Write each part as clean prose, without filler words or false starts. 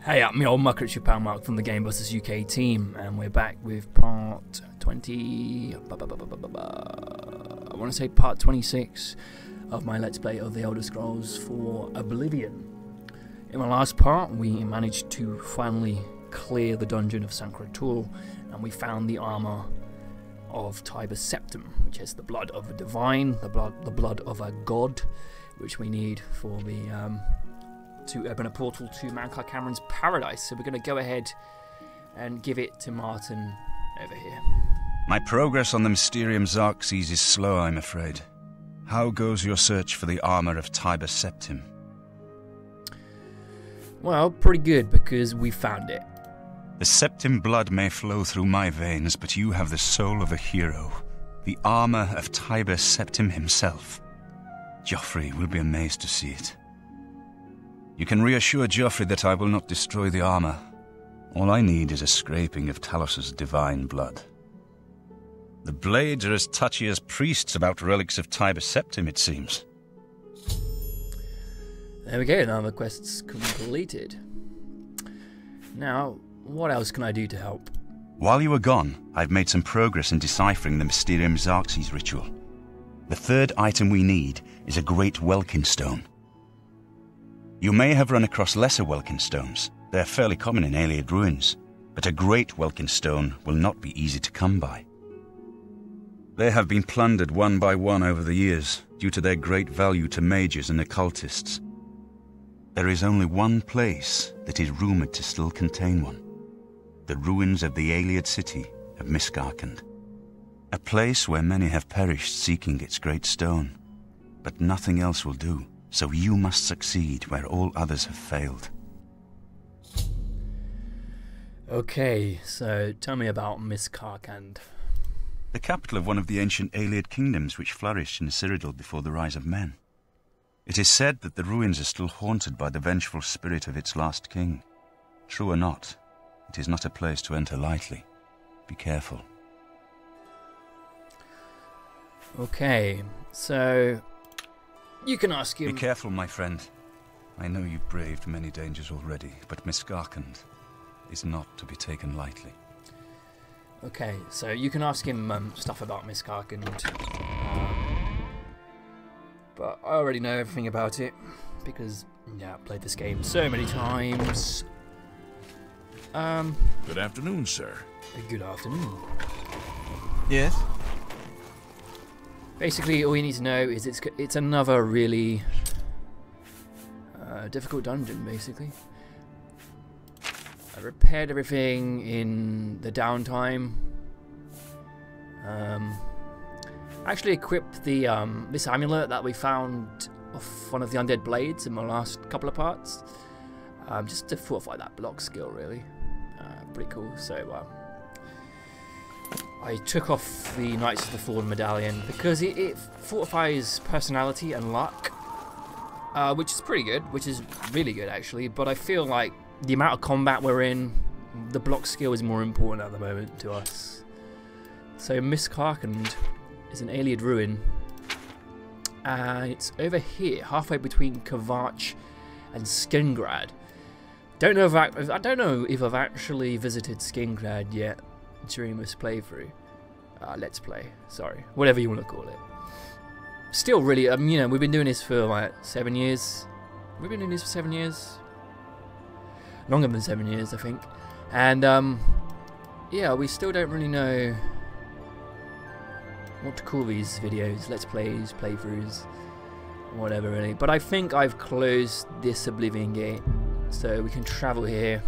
Hey, I'm me old mucker, it's your pal Marc from the Gamebusters UK team, and we're back with part 20... I want to say part 26 of my Let's Play of the Elder Scrolls for Oblivion. In my last part, we managed to finally clear the dungeon of Sancre-Tour, and we found the armor of Tiber Septim, which is the blood of a divine, the blood of a god, which we need for the... to open a portal to Mankar Cameron's paradise. So we're going to go ahead and give it to Martin over here. My progress on the Mysterium Xarxes is slow, I'm afraid. How goes your search for the armor of Tiber Septim? Well, pretty good, because we found it. The Septim blood may flow through my veins, but you have the soul of a hero. The armor of Tiber Septim himself. Joffrey will be amazed to see it. You can reassure Joffrey that I will not destroy the armor. All I need is a scraping of Talos's divine blood. The blades are as touchy as priests about relics of Tiber Septim, it seems. There we go, now the quest's completed. Now, what else can I do to help? While you were gone, I've made some progress in deciphering the Mysterium Xarxes ritual. The third item we need is a great Welkin stone. You may have run across lesser Welkin stones. They're fairly common in Ayleid ruins, but a great Welkin stone will not be easy to come by. They have been plundered one by one over the years, due to their great value to mages and occultists. There is only one place that is rumoured to still contain one. The ruins of the Ayleid city of Miskarkand. A place where many have perished seeking its great stone. But nothing else will do. So you must succeed where all others have failed. Okay, so tell me about Miskarkand. The capital of one of the ancient Ayleid kingdoms which flourished in Cyrodiil before the rise of men. It is said that the ruins are still haunted by the vengeful spirit of its last king. True or not, it is not a place to enter lightly. Be careful. Okay, so... you can ask him. Be careful, my friend. I know you've braved many dangers already, but Miskarkand is not to be taken lightly. Okay, so you can ask him stuff about Miskarkand. But I already know everything about it, because, yeah, I've played this game so many times. Good afternoon, sir. Good afternoon. Yes? Basically, all you need to know is it's another really difficult dungeon, basically. I repaired everything in the downtime. I actually equipped the this amulet that we found off one of the undead blades in my last couple of parts, just to fortify that block skill, really. Pretty cool. So. I took off the Knights of the Fallen medallion because it fortifies personality and luck, which is pretty good, which is really good actually, but I feel like the amount of combat we're in, the block skill is more important at the moment to us. So Miskarkand is an Ayleid ruin, and it's over here, halfway between Kvatch and Skingrad. I don't know if I've actually visited Skingrad yet during this playthrough. Let's play, sorry, whatever you want to call it. Still really, you know, we've been doing this for like 7 years. We've been doing this for 7 years. Longer than 7 years, I think. And yeah, we still don't really know what to call these videos. Let's plays, playthroughs, whatever really. But I think I've closed this Oblivion gate, so we can travel here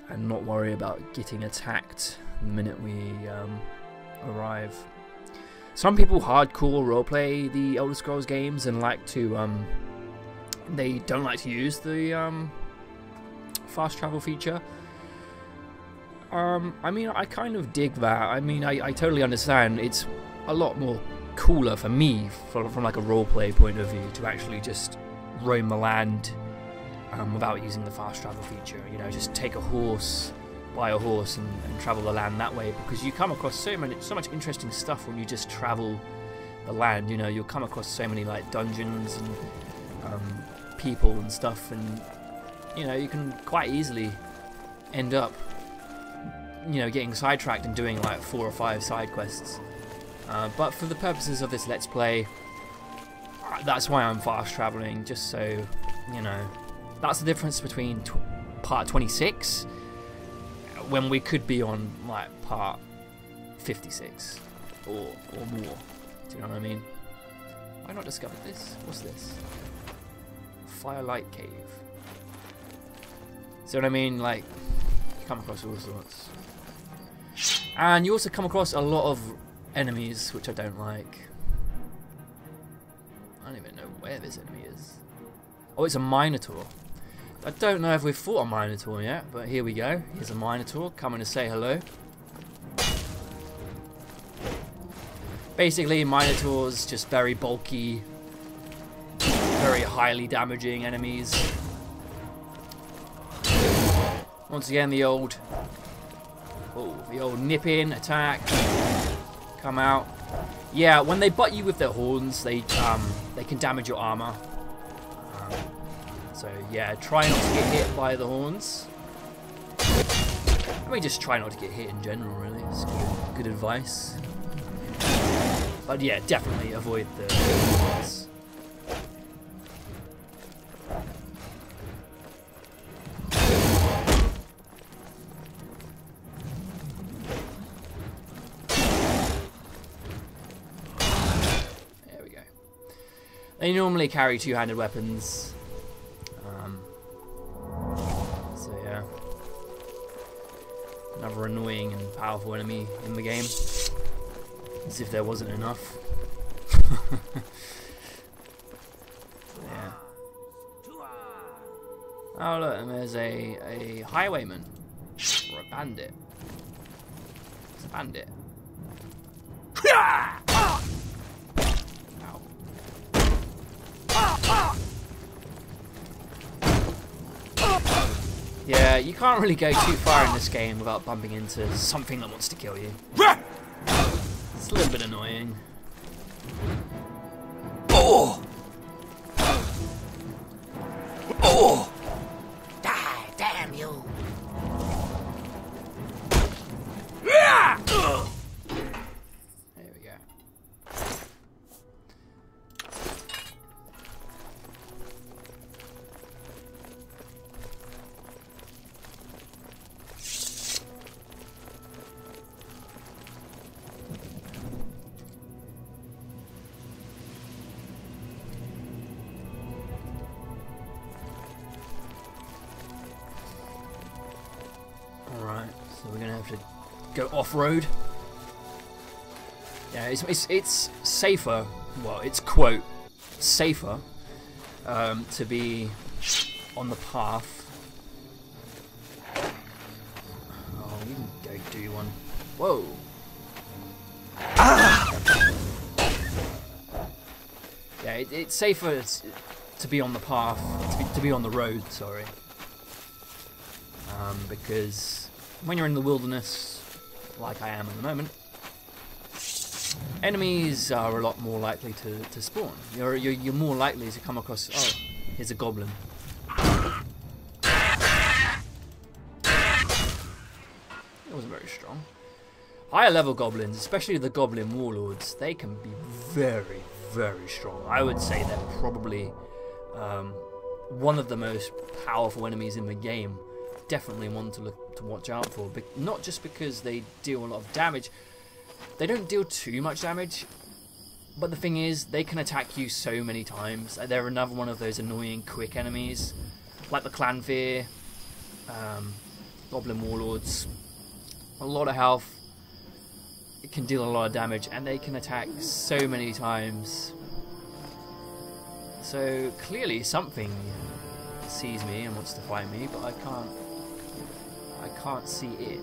and not worry about getting attacked the minute we arrive. Some people hardcore roleplay the Elder Scrolls games and like to they don't like to use the fast travel feature. I mean, I kind of dig that. I mean, I totally understand. It's a lot more cooler for me from like a roleplay point of view to actually just roam the land without using the fast travel feature. You know, just take a horse, buy a horse, and travel the land that way, because you come across so much interesting stuff when you just travel the land. You know, you'll come across so many like dungeons and people and stuff, and you know, you can quite easily end up, you know, getting sidetracked and doing like 4 or 5 side quests. But for the purposes of this Let's Play, that's why I'm fast traveling, just so, you know, that's the difference between part 26, when we could be on like part 56 or more. Do you know what I mean? Why not discover this? What's this? Firelight Cave. So what I mean, like, you come across all sorts. And you also come across a lot of enemies, which I don't like. I don't even know where this enemy is. Oh, it's a Minotaur. I don't know if we've fought a Minotaur yet, but here we go. Here's a Minotaur coming to say hello. Basically, Minotaurs, just very bulky, very highly damaging enemies. Once again, the old nip in, attack, come out. Yeah, when they butt you with their horns, they can damage your armor. So yeah, try not to get hit by the horns. I mean, just try not to get hit in general, really. It's good advice. But yeah, definitely avoid the horns. There we go. They normally carry two-handed weapons. So yeah, another annoying and powerful enemy in the game. As if there wasn't enough. Yeah. Oh look, and there's a highwayman. Or a bandit. It's a bandit. Ow. Yeah, you can't really go too far in this game without bumping into something that wants to kill you. It's a little bit annoying. Oh! Oh! Die, damn you! There we go. Alright, so we're gonna have to go off-road. Yeah, it's safer. Well, it's quote safer to be on the path. Oh, you can go do one. Whoa. Ah! Yeah, it's safer to be on the path, to be on the road. Sorry. Because when you're in the wilderness, like I am at the moment, enemies are a lot more likely to spawn. You're more likely to come across. Oh, here's a goblin. It wasn't very strong. Higher level goblins, especially the goblin warlords, they can be very, very strong. I would say they're probably one of the most powerful enemies in the game. Definitely one to watch out for, but not just because they deal a lot of damage. They don't deal too much damage, but the thing is, they can attack you so many times. They're another one of those annoying quick enemies, like the Clanfear, Goblin Warlords. A lot of health, it can deal a lot of damage, and they can attack so many times. So clearly something sees me and wants to fight me, but I can't see it.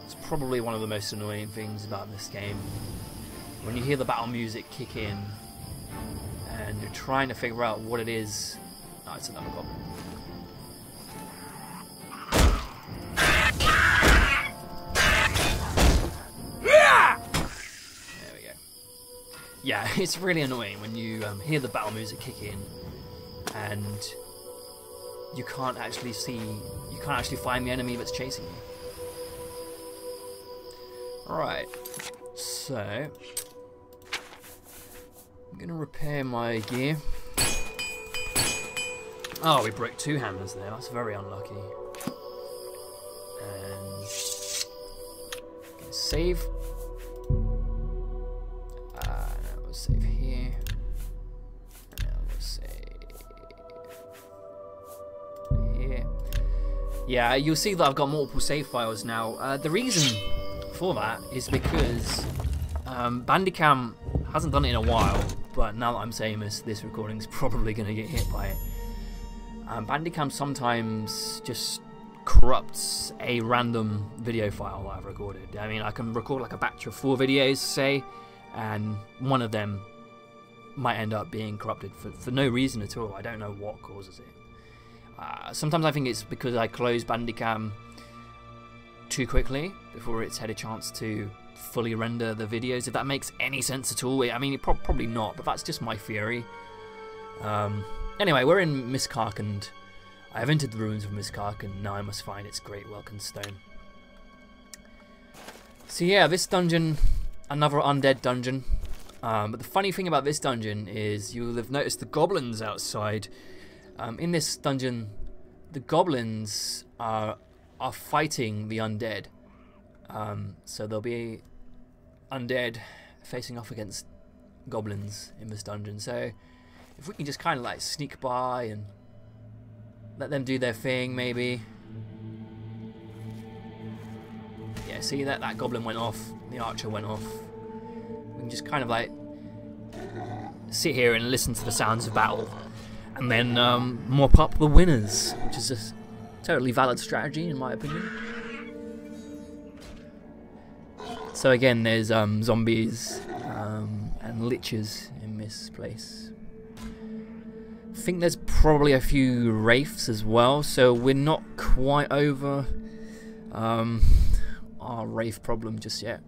It's probably one of the most annoying things about this game. When you hear the battle music kick in and you're trying to figure out what it is. Oh, it's another goblin. There we go. Yeah, it's really annoying when you hear the battle music kick in and you can't actually find the enemy that's chasing you. Alright, so I'm gonna repair my gear. Oh, we broke 2 hammers there, that's very unlucky. And save. Now we'll save here. Now we'll save here. Yeah, you'll see that I've got multiple save files now. The reason for that is because Bandicam hasn't done it in a while, but now that I'm saying this recording's probably going to get hit by it. Bandicam sometimes just corrupts a random video file that I've recorded. I mean, I can record like a batch of 4 videos, say, and one of them might end up being corrupted for no reason at all. I don't know what causes it. Sometimes I think it's because I close Bandicam too quickly before it's had a chance to fully render the videos, if that makes any sense at all. I mean, probably not, but that's just my theory. Anyway, we're in Mistkark, and I have entered the ruins of Mistkark, and now I must find its great welkin stone. So yeah, this dungeon, another undead dungeon. But the funny thing about this dungeon is you'll have noticed the goblins outside. In this dungeon, the goblins are fighting the undead. So there'll be undead facing off against goblins in this dungeon. So if we can just kind of like sneak by and let them do their thing, maybe. Yeah, see that goblin went off, the archer went off. We can just kind of like sit here and listen to the sounds of battle, and then mop up the winners, which is a totally valid strategy in my opinion. So again, there's zombies and liches in this place. I think there's probably a few wraiths as well, so we're not quite over our wraith problem just yet.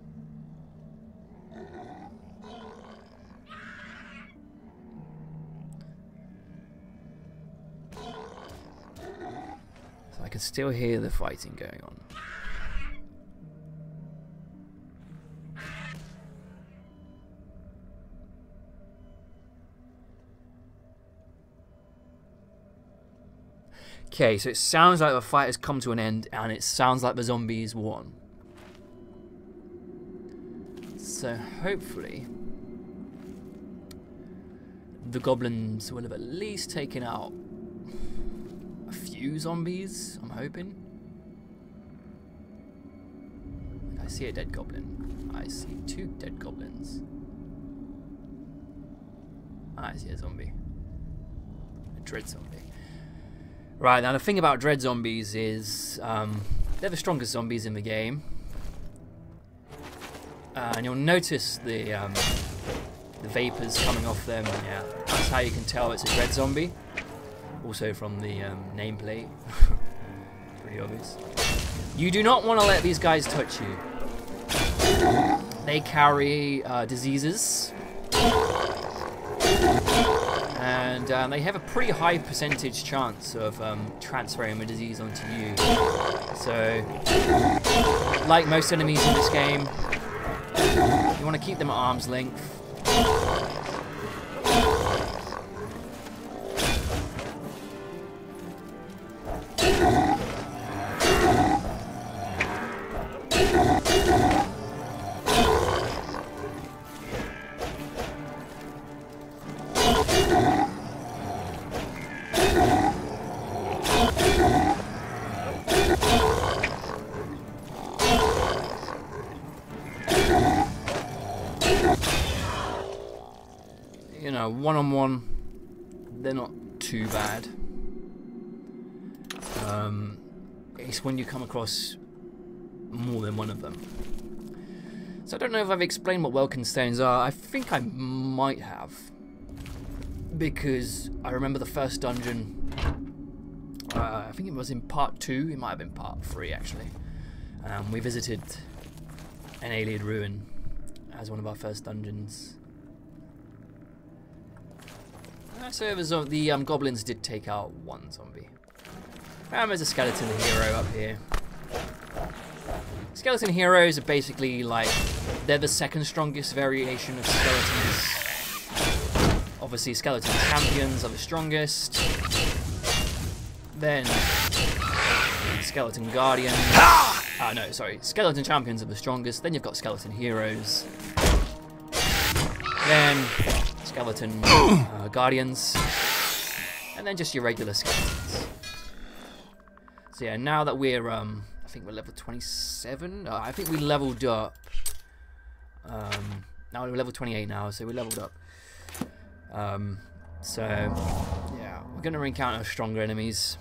So I can still hear the fighting going on. Okay, so it sounds like the fight has come to an end, and it sounds like the zombies won. So hopefully the goblins will have at least taken out a few zombies, I'm hoping. I see a dead goblin. I see 2 dead goblins. I see a zombie. A dread zombie. Right, now the thing about dread zombies is they're the strongest zombies in the game. And you'll notice the vapors coming off them. Yeah, that's how you can tell it's a dread zombie. Also from the nameplate. Pretty obvious. You do not want to let these guys touch you. They carry diseases. And they have a pretty high percentage chance of transferring the disease onto you. So, like most enemies in this game, you want to keep them at arm's length. You know, one-on-one, they're not too bad. It's when you come across more than one of them. So I don't know if I've explained what welkin stones are. I think I might have, because I remember the first dungeon. I think it was in part 2. It might have been part 3 actually. We visited an alien ruin as one of our first dungeons. So the goblins did take out one zombie. There's a skeleton hero up here. Skeleton heroes are basically like, they're the second strongest variation of skeletons. Obviously skeleton champions are the strongest. Then skeleton guardians. No, sorry. Skeleton champions are the strongest. Then you've got skeleton heroes. Then skeleton guardians. And then just your regular skeletons. So yeah, now that we're I think we're level 27. I think we leveled up. Now we're level 28 now, so we leveled up. So yeah, we're gonna encounter stronger enemies.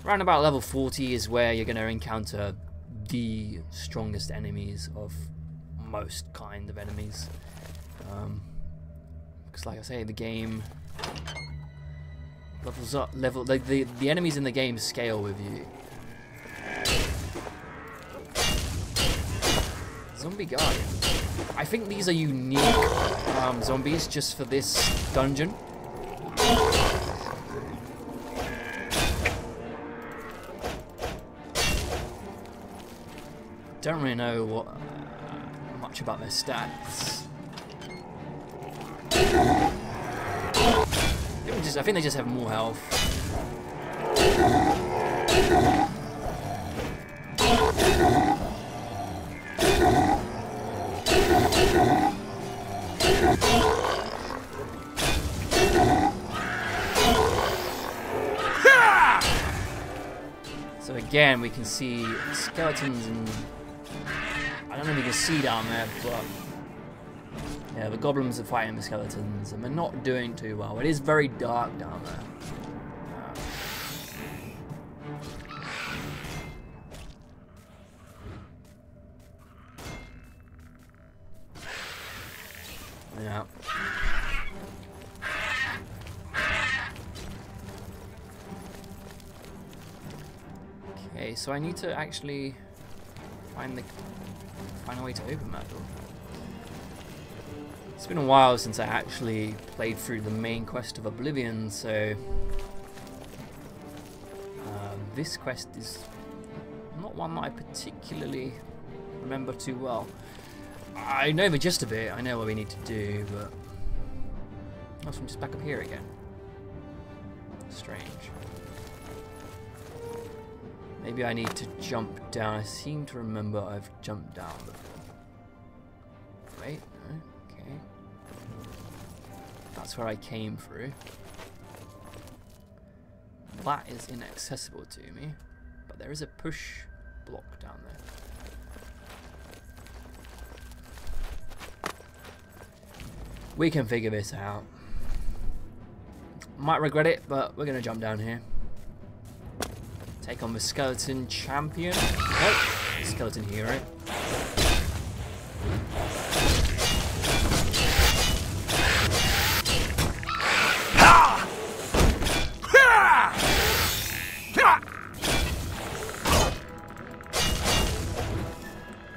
Around about level 40 is where you're gonna encounter the strongest enemies of most kind of enemies. Because like I say, the game levels up, the enemies in the game scale with you. Zombie Guardian. I think these are unique zombies just for this dungeon. Don't really know much about their stats. I think they just have more health. So again, we can see skeletons and I don't know if you can see down there, but yeah, the goblins are fighting the skeletons and they're not doing too well. It is very dark down there. Yeah. Okay, so I need to actually find a way to open that door. It's been a while since I actually played through the main quest of Oblivion, so this quest is not one that I particularly remember too well. I know the gist of it, I know what we need to do, but also I'm just back up here again. Strange. Maybe I need to jump down. I seem to remember I've jumped down before. Wait, okay. That's where I came through. That is inaccessible to me, but there is a push block down there. We can figure this out. Might regret it, but we're gonna jump down here. Take on the skeleton champion. Oh, skeleton hero.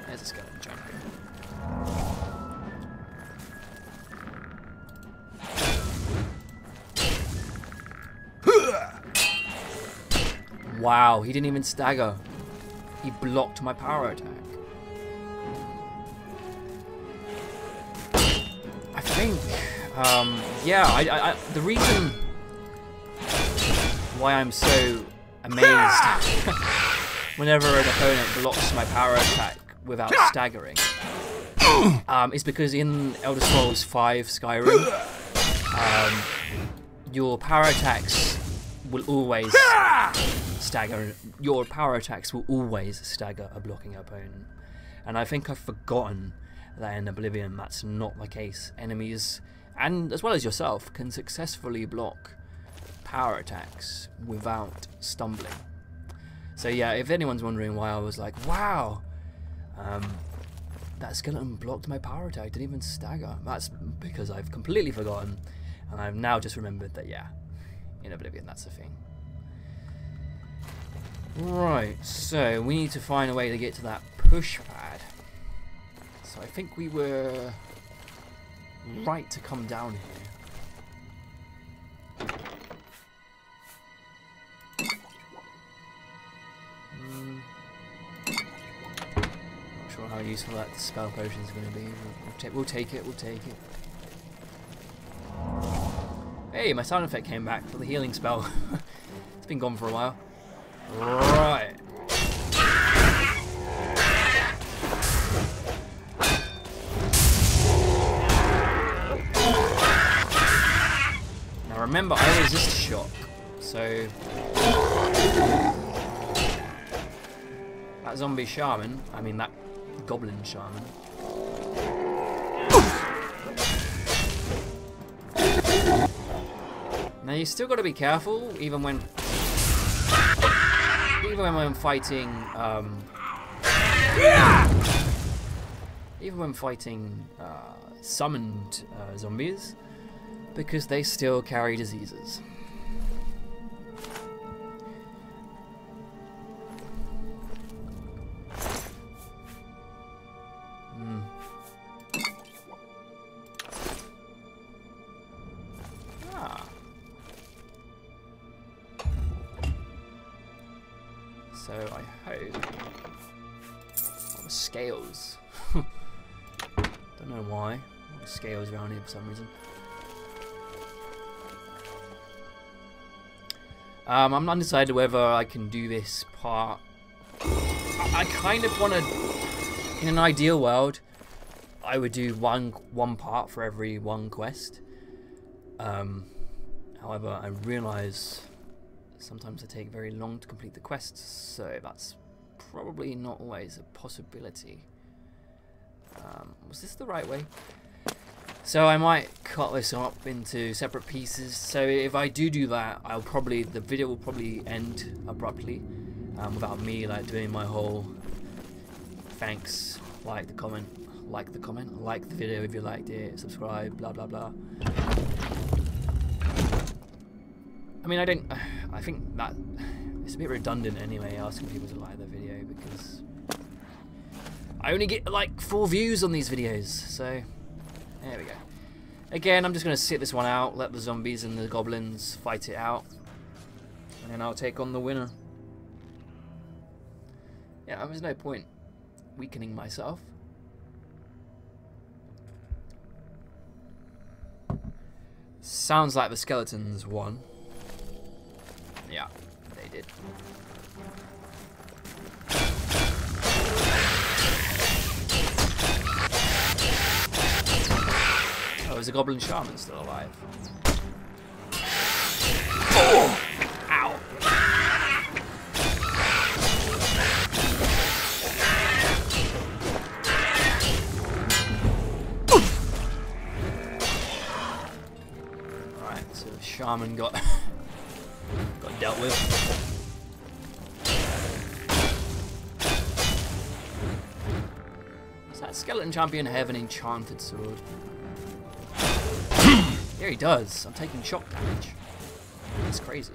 There's a skeleton champion. Wow, he didn't even stagger. He blocked my power attack. I think, yeah, the reason why I'm so amazed whenever an opponent blocks my power attack without staggering is because in Elder Scrolls V Skyrim, your power attacks will always stagger. Your power attacks will always stagger a blocking opponent, and I think I've forgotten that in Oblivion that's not the case. Enemies, and as well as yourself, can successfully block power attacks without stumbling. So yeah, if anyone's wondering why I was like, wow, that skeleton blocked my power attack, didn't even stagger, that's because I've completely forgotten, and I've now just remembered that, yeah, in Oblivion that's a thing. Right, so we need to find a way to get to that push pad. So I think we were right to come down here. Not sure how useful that spell potion is going to be. We'll take it. We'll take it. Hey, my sound effect came back for the healing spell. It's been gone for a while. Right. Now remember, I resist shock, so that zombie shaman, I mean that goblin shaman. Now you still got to be careful, even when fighting, summoned zombies, because they still carry diseases. So I hope all the scales. Don't know why. All the scales around here for some reason. I'm undecided whether I can do this part. I kind of want to. In an ideal world, I would do one part for every one quest. However, I realise sometimes they take very long to complete the quests, so that's probably not always a possibility. Was this the right way? So I might cut this up into separate pieces. So if I do that, the video will probably end abruptly, without me like doing my whole thanks, like the comment, like the video if you liked it, subscribe, blah blah blah. I mean, I think that it's a bit redundant anyway, asking people to like the video, because I only get like 4 views on these videos, so there we go. Again, I'm just going to sit this one out, let the zombies and the goblins fight it out, and then I'll take on the winner. Yeah, there's no point weakening myself. Sounds like the skeletons won. Yeah, they did. Oh, is the goblin shaman still alive? Oh! Ow! Alright, so the shaman got dealt with. Does that skeleton champion have an enchanted sword? Yeah, he does. I'm taking shock damage. That's crazy.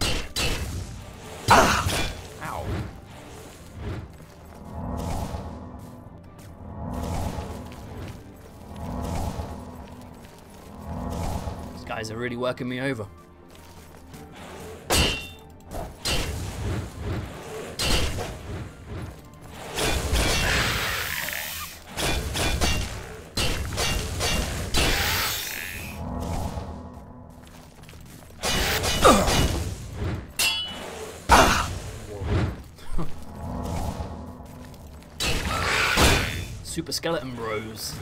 Ow. These guys are really working me over. Super skeleton bros.